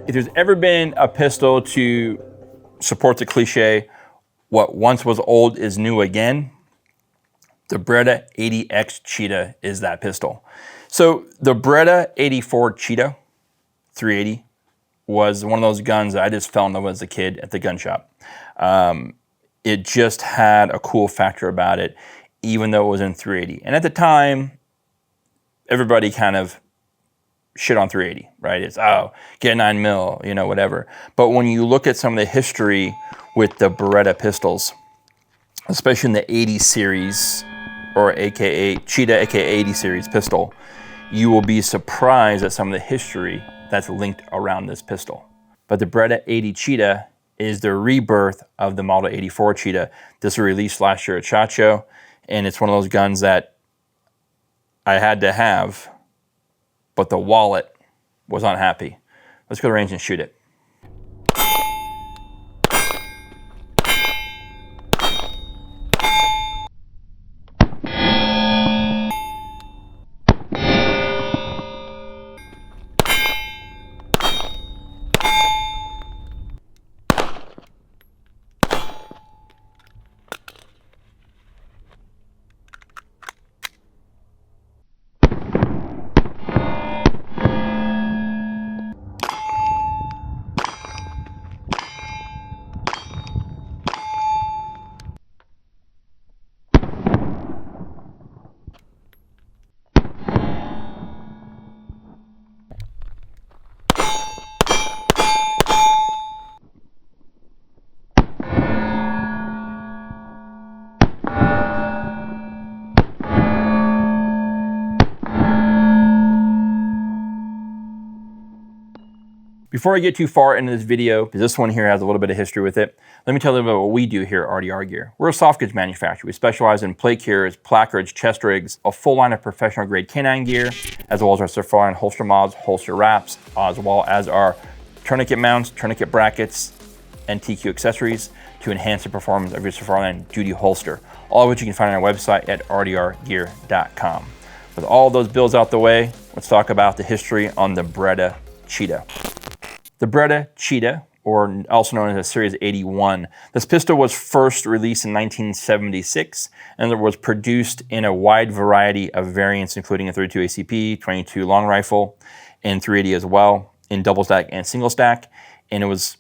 If there's ever been a pistol to support the cliche, what once was old is new again, the Beretta 80X Cheetah is that pistol. So the Beretta 84 Cheetah 380 was one of those guns that I just fell in love with as a kid at the gun shop. It just had a cool factor about it, even though it was in 380. And at the time, everybody kind of shit on 380, right? It's, oh, get 9mm, you know, whatever. But when you look at some of the history with the Beretta pistols, especially in the 80 series, or AKA Cheetah, AKA 80 series pistol, you will be surprised at some of the history that's linked around this pistol. But the Beretta 80 Cheetah is the rebirth of the Model 84 Cheetah. This was released last year at SHOT Show, and it's one of those guns that I had to have, but the wallet was unhappy. Let's go to the range and shoot it. Before I get too far into this video, because this one here has a little bit of history with it, let me tell you about what we do here at RDR Gear. We're a soft goods manufacturer. We specialize in plate carriers, placards, chest rigs, a full line of professional grade canine gear, as well as our Safari and holster mods, holster wraps, as well as our tourniquet mounts, tourniquet brackets, and TQ accessories to enhance the performance of your Safari duty holster. All of which you can find on our website at rdrgear.com. With all those bills out the way, let's talk about the history on the Beretta Cheetah. The Beretta Cheetah, or also known as a Series 81. This pistol was first released in 1976, and it was produced in a wide variety of variants, including a 32 ACP, 22 long rifle, and 380 as well, in double stack and single stack. And it was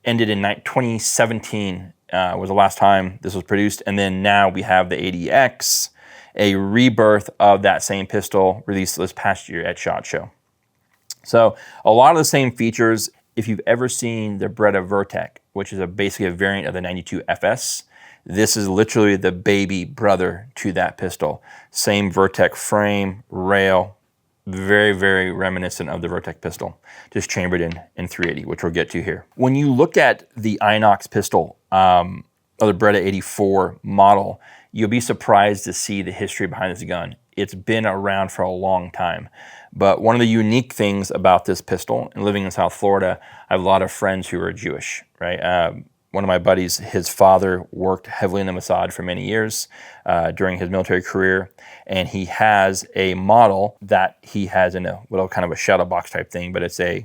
ended in 2017 was the last time this was produced. And then now we have the 80X, a rebirth of that same pistol released this past year at SHOT Show. So a lot of the same features. If you've ever seen the Beretta Vertec, which is basically a variant of the 92 FS, this is literally the baby brother to that pistol. Same Vertec frame, rail, very, very reminiscent of the Vertec pistol, just chambered in 380, which we'll get to here. When you look at the Inox pistol, of the Beretta 84 model, you'll be surprised to see the history behind this gun. It's been around for a long time. But one of the unique things about this pistol, and living in South Florida, I have a lot of friends who are Jewish, right? One of my buddies, his father worked heavily in the Mossad for many years during his military career, and he has a model that he has in a little kind of a shadow box type thing, but it's a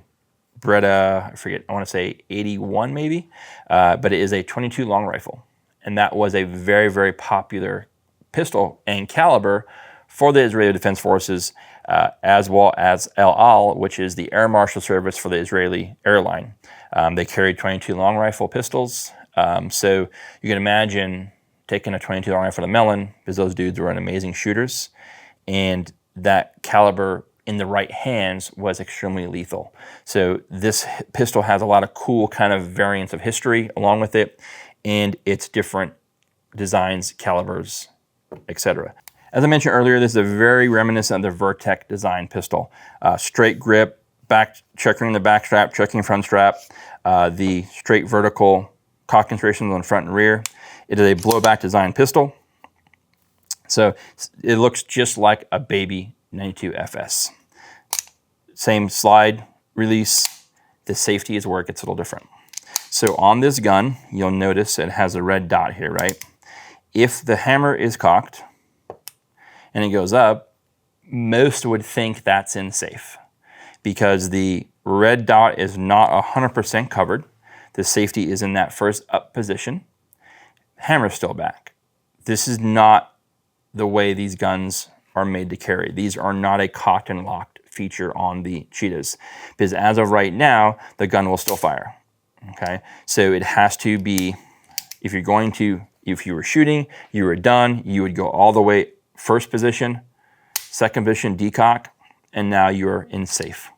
Beretta, I forget, I want to say 81 maybe, but it is a 22 long rifle. And that was a very, very popular pistol and caliber for the Israeli Defense Forces, as well as El Al, which is the Air Marshal Service for the Israeli airline. They carried 22 long rifle pistols. So you can imagine taking a 22 long rifle to Melon, because those dudes were amazing shooters. And that caliber in the right hands was extremely lethal. So this pistol has a lot of cool kind of variants of history along with it, and its different designs, calibers, etc. As I mentioned earlier, this is a very reminiscent of the Vertec design pistol. Straight grip, checkering the back strap, checking front strap, the straight vertical cock concentrations on front and rear. It is a blowback design pistol. So it looks just like a baby 92 FS. Same slide release. The safety is where it gets a little different. So on this gun, you'll notice it has a red dot here, right? If the hammer is cocked and it goes up, most would think that's in safe, because the red dot is not 100% covered. The safety is in that first up position. Hammer's still back. This is not the way these guns are made to carry. These are not a cocked and locked feature on the Cheetahs, because as of right now, the gun will still fire. Okay, so it has to be, if you were shooting, you were done, you would go all the way first position, second position, decock, and now you're in safe.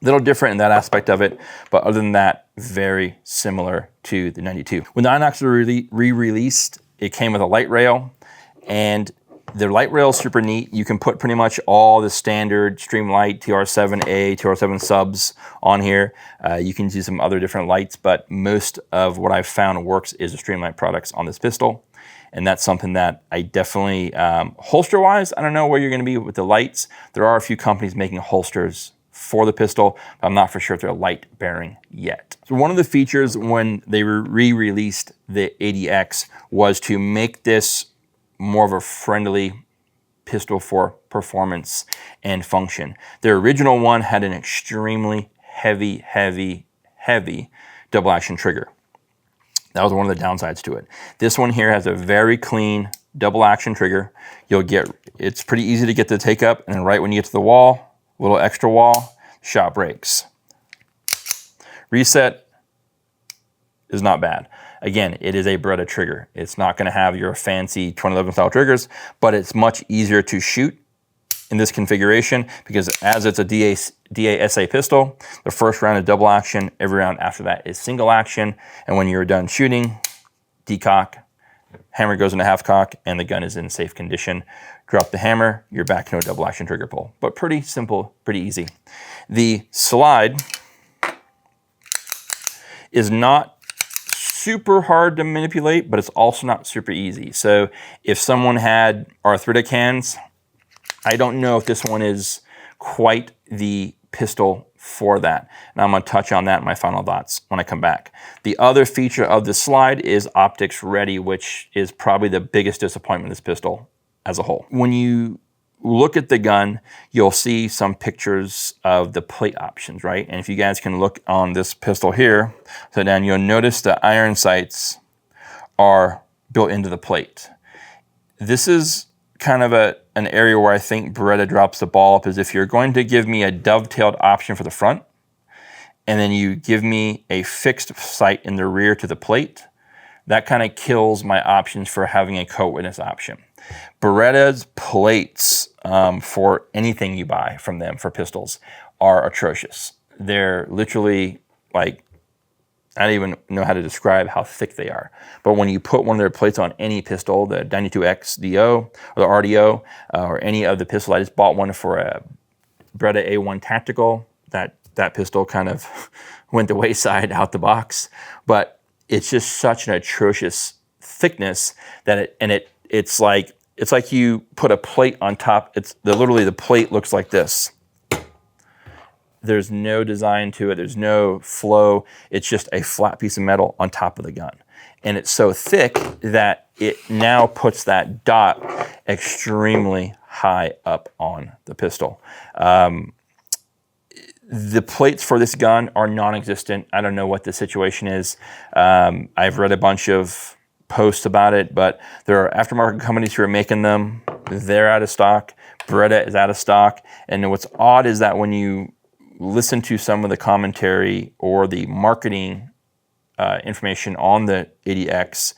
A little different in that aspect of it, but other than that, very similar to the 92. When the Inox was re-released, it came with a light rail, and the light rail is super neat. You can put pretty much all the standard Streamlight TR7A, TR7 subs on here. You can do some other different lights, but most of what I've found works is the Streamlight products on this pistol. And that's something that I definitely, holster-wise, I don't know where you're gonna be with the lights. There are a few companies making holsters for the pistol, but I'm not for sure if they're light bearing yet. So one of the features when they re-released the 80X was to make this more of a friendly pistol for performance and function. The original one had an extremely heavy double action trigger. That was one of the downsides to it. This one here has a very clean double action trigger. It's pretty easy to get the take up, and then right when you get to the wall, a little extra wall, shot breaks. Reset is not bad. Again, it is a Beretta trigger. It's not gonna have your fancy 2011 style triggers, but it's much easier to shoot in this configuration because as it's a DASA pistol, the first round is double action, every round after that is single action, and when you're done shooting, decock, hammer goes into half cock, and the gun is in safe condition. Drop the hammer, you're back to a double action trigger pull. But pretty simple, pretty easy. The slide is not super hard to manipulate, but it's also not super easy. So if someone had arthritic hands, I don't know if this one is quite the pistol for that. And I'm gonna touch on that in my final thoughts when I come back. The other feature of the slide is optics ready, which is probably the biggest disappointment of this pistol as a whole. When you look at the gun, you'll see some pictures of the plate options, right? And if you guys can look on this pistol here, so then you'll notice the iron sights are built into the plate. This is kind of an area where I think Beretta drops the ball up, is if you're going to give me a dovetailed option for the front, and then you give me a fixed sight in the rear to the plate, that kind of kills my options for having a co-witness option. Beretta's plates for anything you buy from them for pistols are atrocious. They're literally like, I don't even know how to describe how thick they are. But when you put one of their plates on any pistol, the 92X DO or the RDO or any of the pistols, I just bought one for a Beretta A1 Tactical. That pistol kind of went the wayside out the box. But it's just such an atrocious thickness that it's like you put a plate on top. Literally the plate looks like this. There's no design to it. There's no flow. It's just a flat piece of metal on top of the gun. And it's so thick that it now puts that dot extremely high up on the pistol. The plates for this gun are non-existent. I don't know what the situation is. I've read a bunch of posts about it, but there are aftermarket companies who are making them. They're out of stock. Beretta is out of stock. And what's odd is that when you listen to some of the commentary or the marketing information on the 80X,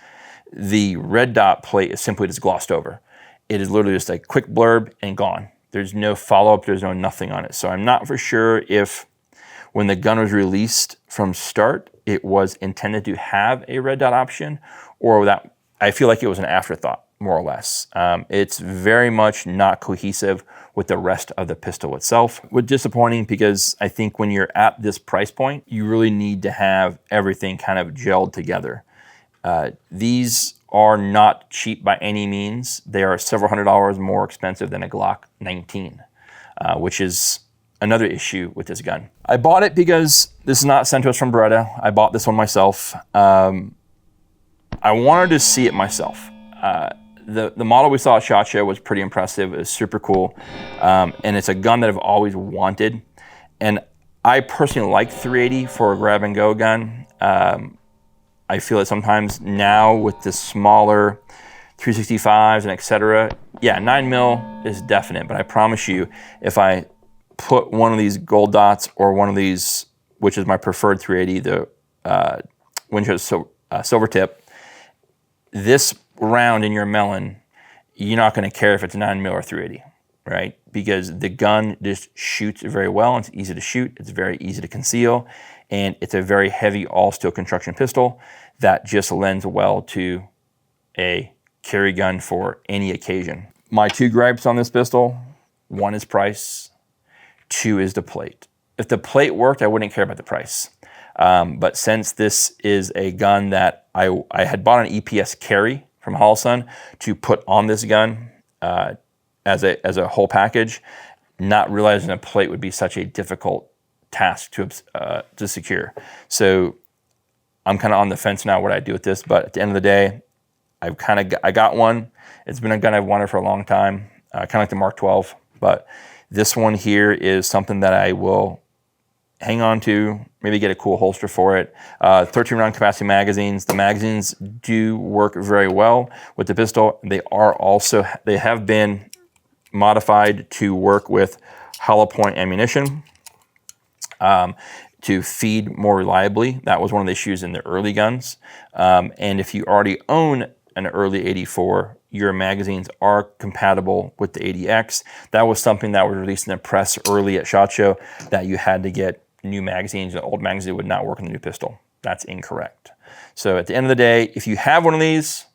the red dot plate is simply just glossed over. It is literally just a quick blurb and gone. There's no follow-up, there's no nothing on it. So I'm not for sure if when the gun was released from start, it was intended to have a red dot option, or that I feel like it was an afterthought, more or less. It's very much not cohesive with the rest of the pistol itself. Which is disappointing because I think when you're at this price point, you really need to have everything kind of gelled together. These are not cheap by any means. They are several $100s more expensive than a Glock 19, which is another issue with this gun. I bought it because this is not sent to us from Beretta. I bought this one myself. I wanted to see it myself. The model we saw at SHOT Show was pretty impressive. It was super cool. And it's a gun that I've always wanted. And I personally like 380 for a grab and go gun. I feel that sometimes now with the smaller 365s and etc. Yeah, 9mm is definite, but I promise you, if I put one of these gold dots or one of these, which is my preferred 380, the Winchester silver tip, this round in your melon, you're not going to care if it's 9mm or 380, right? Because the gun just shoots very well. It's easy to shoot. It's very easy to conceal. And it's a very heavy all-steel construction pistol that just lends well to a carry gun for any occasion. My 2 gripes on this pistol, 1 is price, 2 is the plate. If the plate worked, I wouldn't care about the price. But since this is a gun that I had bought an EPS carry from Holosun to put on this gun as a whole package, not realizing a plate would be such a difficult task to secure. So I'm kind of on the fence now what I do with this, but at the end of the day, I got one. It's been a gun I've wanted for a long time, kind of like the Mark 12, but this one here is something that I will hang on to, maybe get a cool holster for it. 13 round capacity magazines. The magazines do work very well with the pistol. They have been modified to work with hollow point ammunition to feed more reliably. That was one of the issues in the early guns. And if you already own an early 84, your magazines are compatible with the 80X. That was something that was released in the press early at SHOT Show, that you had to get new magazines. The old magazine would not work in the new pistol. That's incorrect. So at the end of the day, if you have one of these,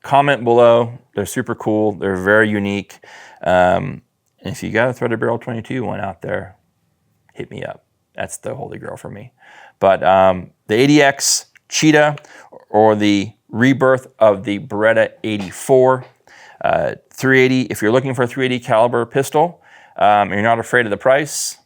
comment below. They're super cool. They're very unique. And if you got a threaded barrel 22 one out there, hit me up. That's the holy grail for me. But the 80X Cheetah, or the rebirth of the Beretta 84, 380. If you're looking for a 380 caliber pistol, and you're not afraid of the price,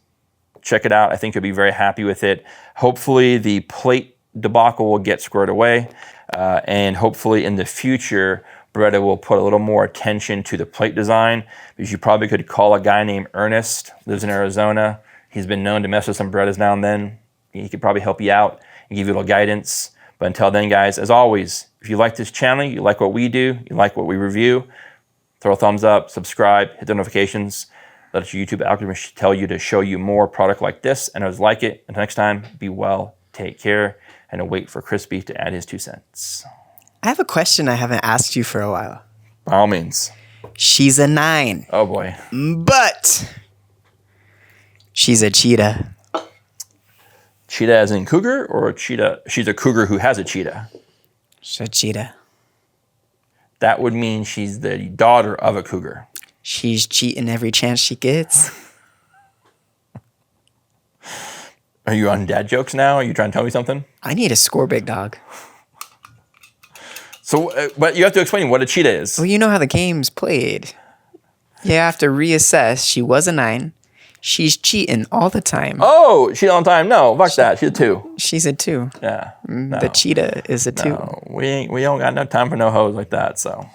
check it out. I think you'll be very happy with it. Hopefully the plate debacle will get squared away, and hopefully in the future, Beretta will put a little more attention to the plate design, because you probably could call a guy named Ernest, lives in Arizona. He's been known to mess with some Berettas now and then. He could probably help you out and give you a little guidance. But until then, guys, as always, if you like this channel, you like what we do, you like what we review, throw a thumbs up, subscribe, hit the notifications. Let your YouTube algorithm tell you to show you more product like this and others like it. Until next time, be well, take care, and wait for Crispy to add his 2 cents. I have a question I haven't asked you for a while. By all means. She's a 9. Oh boy. But she's a cheetah. Cheetah as in cougar, or a cheetah? She's a cougar who has a cheetah. She's a cheetah. That would mean she's the daughter of a cougar. She's cheating every chance she gets. Are you on dad jokes now? Are you trying to tell me something? I need a score, big dog. So, but you have to explain what a cheetah is. Well, you know how the game's played. You have to reassess. She was a 9. She's cheating all the time. Oh, cheating all the time? No, fuck that. She's a 2. She's a 2. Yeah. No. The cheetah is a 2. No, we don't got no time for no hoes like that, so.